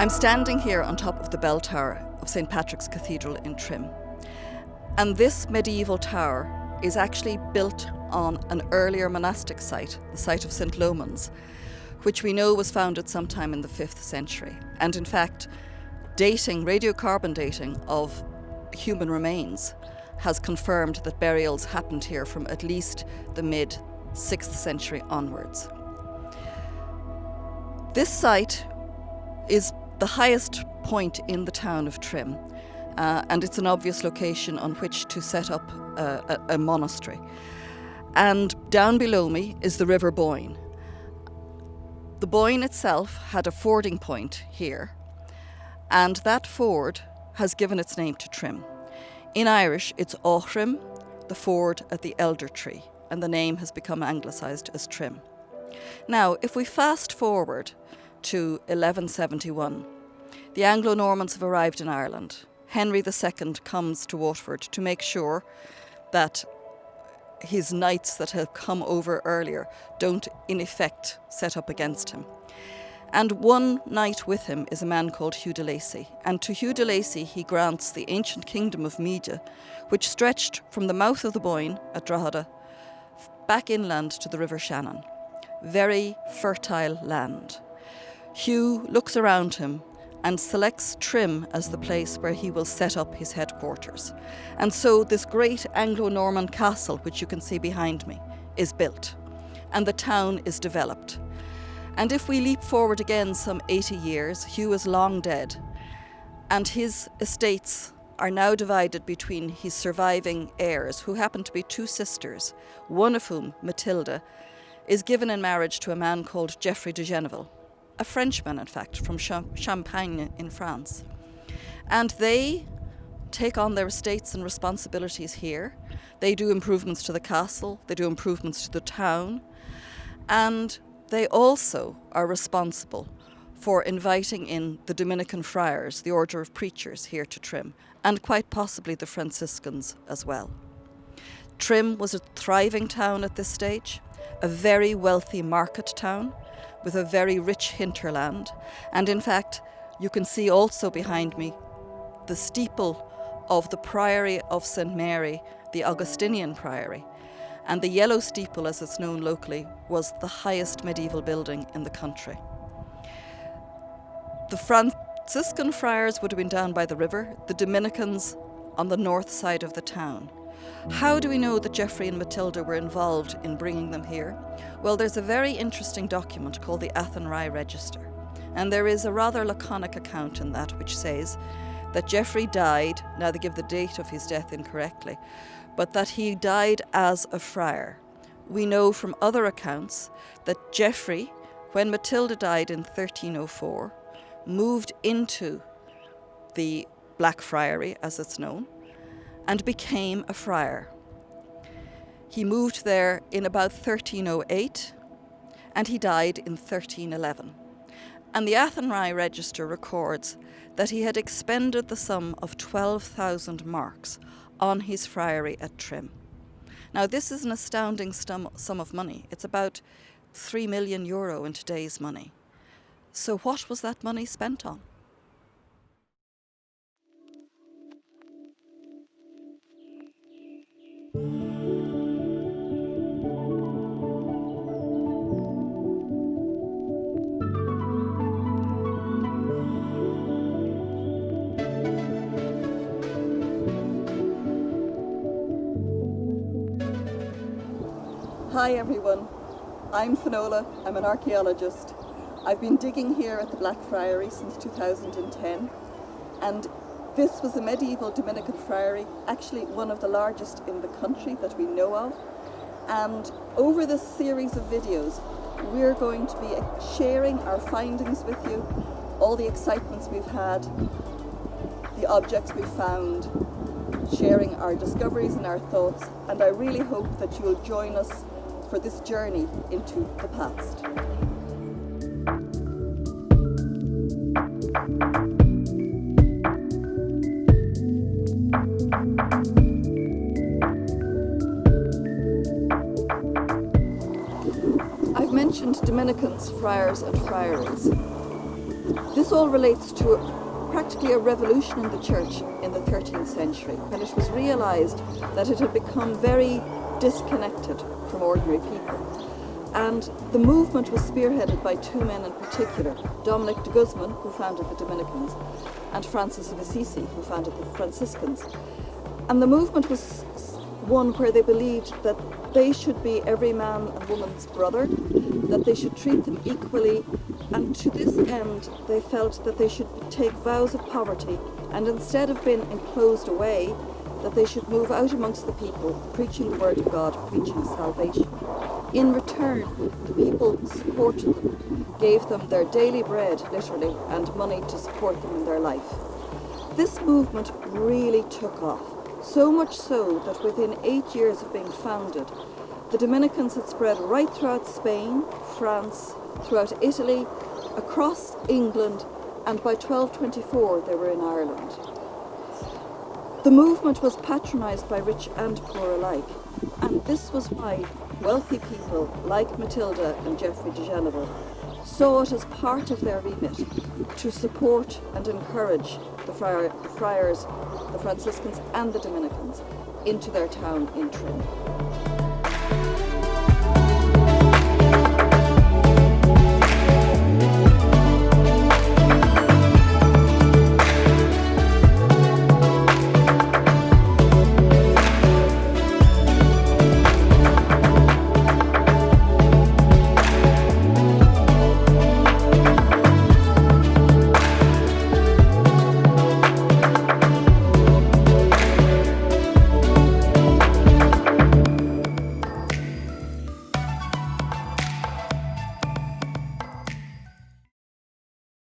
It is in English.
I'm standing here on top of the bell tower of St. Patrick's Cathedral in Trim. And this medieval tower is actually built on an earlier monastic site, the site of St. Loman's, which we know was founded sometime in the 5th century. And in fact, radiocarbon dating of human remains has confirmed that burials happened here from at least the mid-6th century onwards. This site is the highest point in the town of Trim, and it's an obvious location on which to set up a monastery. And down below me is the River Boyne. The Boyne itself had a fording point here, and that ford has given its name to Trim. In Irish, it's Aughrim, the ford at the Elder Tree, and the name has become anglicised as Trim. Now, if we fast forward to 1171, the Anglo-Normans have arrived in Ireland. Henry II comes to Waterford to make sure that his knights that have come over earlier don't, in effect, set up against him. And one knight with him is a man called Hugh de Lacy. And to Hugh de Lacy he grants the ancient kingdom of Meath, which stretched from the mouth of the Boyne at Drogheda back inland to the River Shannon. Very fertile land. Hugh looks around him and selects Trim as the place where he will set up his headquarters. And so this great Anglo-Norman castle, which you can see behind me, is built, and the town is developed. And if we leap forward again some 80 years, Hugh is long dead, and his estates are now divided between his surviving heirs, who happen to be two sisters, one of whom, Matilda, is given in marriage to a man called Geoffrey de Geneville, a Frenchman, in fact, from Champagne in France. And they take on their estates and responsibilities here. They do improvements to the castle, they do improvements to the town, and they also are responsible for inviting in the Dominican friars, the order of preachers, here to Trim, and quite possibly the Franciscans as well. Trim was a thriving town at this stage, a very wealthy market town with a very rich hinterland. And in fact, you can see also behind me the steeple of the Friary of St. Mary, the Augustinian Friary. And the yellow steeple, as it's known locally, was the highest medieval building in the country. The Franciscan friars would have been down by the river, the Dominicans on the north side of the town. How do we know that Geoffrey and Matilda were involved in bringing them here? Well, there's a very interesting document called the Athenry Register, and there is a rather laconic account in that which says that Geoffrey died, now they give the date of his death incorrectly, but that he died as a friar. We know from other accounts that Geoffrey, when Matilda died in 1304, moved into the Blackfriary, as it's known, and became a friar. He moved there in about 1308, and he died in 1311. And the Athenry Register records that he had expended the sum of 12,000 marks on his friary at Trim. Now, this is an astounding sum of money. It's about €3 million in today's money. So what was that money spent on? Hi everyone, I'm Finola, I'm an archaeologist. I've been digging here at the Blackfriary since 2010, and this was a medieval Dominican friary, actually one of the largest in the country that we know of. And over this series of videos, we're going to be sharing our findings with you, all the excitements we've had, the objects we've found, sharing our discoveries and our thoughts, and I really hope that you'll join us for this journey into the past. I've mentioned Dominicans, friars and friaries. This all relates to practically a revolution in the church in the 13th century, when it was realised that it had become very disconnected from ordinary people. And the movement was spearheaded by two men in particular, Dominic de Guzman, who founded the Dominicans, and Francis of Assisi, who founded the Franciscans. And the movement was one where they believed that they should be every man and woman's brother, that they should treat them equally, and to this end they felt that they should take vows of poverty, and instead of being enclosed away, that they should move out amongst the people, preaching the word of God, preaching salvation. In return, the people supported them, gave them their daily bread, literally, and money to support them in their life. This movement really took off, so much so that within 8 years of being founded, the Dominicans had spread right throughout Spain, France, throughout Italy, across England, and by 1224 they were in Ireland. The movement was patronised by rich and poor alike, and this was why wealthy people like Matilda and Geoffrey de Geneva saw it as part of their remit to support and encourage the friars, the Franciscans and the Dominicans into their town in Trim.